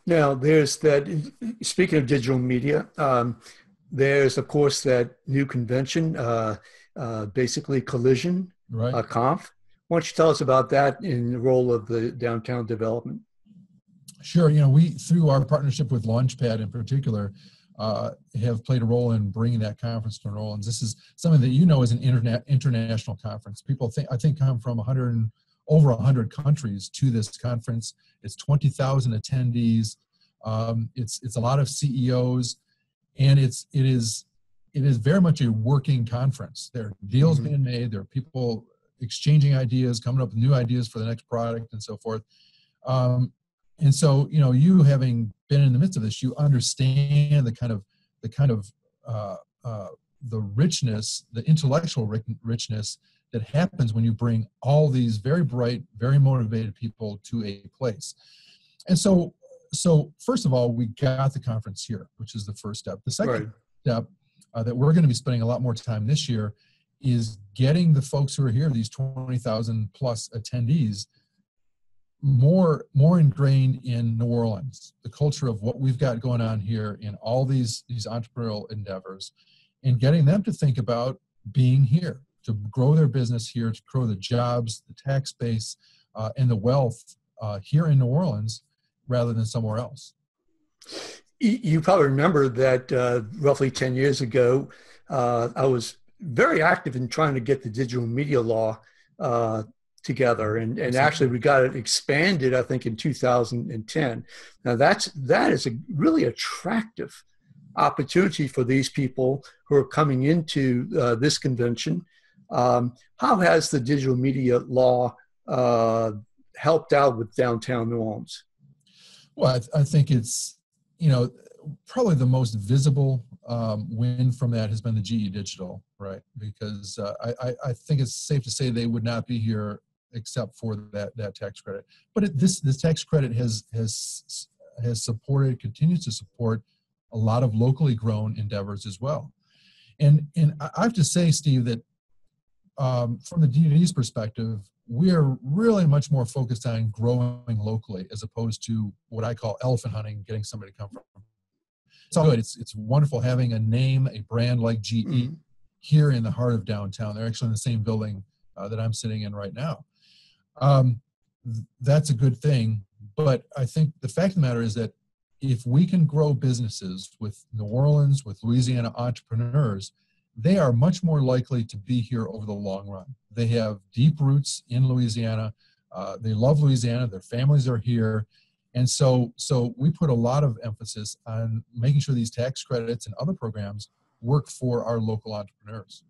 Now, there's that, speaking of digital media, there's, of course, that new convention, basically Collision, Right. Conf. Why don't you tell us about that in the role of the downtown development? Sure. We, through our partnership with Launchpad in particular, have played a role in bringing that conference to New Orleans. This is something that is an international conference. People I think come from over 100 countries to this conference. It's 20,000 attendees. It's a lot of CEOs, and it is very much a working conference. There are deals being made. There are people exchanging ideas, coming up with new ideas for the next product, and so forth. And so, you having been in the midst of this, you understand the kind of the richness, the intellectual richness that happens when you bring all these very bright, very motivated people to a place. And so first of all, we got the conference here, which is the first step. The second step that we're going to be spending a lot more time this year is getting the folks who are here, these 20,000 plus attendees, more ingrained in New Orleans, the culture of what we've got going on here in all these entrepreneurial endeavors, and getting them to think about being here, to grow their business here, to grow the jobs, the tax base, and the wealth here in New Orleans rather than somewhere else. You probably remember that roughly 10 years ago, I was very active in trying to get the digital media law together, and actually we got it expanded, I think, in 2010. Now that is a really attractive opportunity for these people who are coming into this convention. How has the digital media law helped out with downtown New Orleans? Well, I think it's, probably the most visible win from that has been the GE Digital, right? Because I think it's safe to say they would not be here except for that tax credit. But this tax credit has supported, continues to support a lot of locally grown endeavors as well. And I have to say, Steve, that from the DD's perspective, we are really much more focused on growing locally as opposed to what I call elephant hunting, getting somebody to come from. It's all good. It's wonderful having a name, a brand like GE here in the heart of downtown. They're actually in the same building that I'm sitting in right now. That's a good thing. But I think the fact of the matter is that if we can grow businesses with New Orleans, with Louisiana entrepreneurs, they are much more likely to be here over the long run. They have deep roots in Louisiana. They love Louisiana. Their families are here. And so we put a lot of emphasis on making sure these tax credits and other programs work for our local entrepreneurs.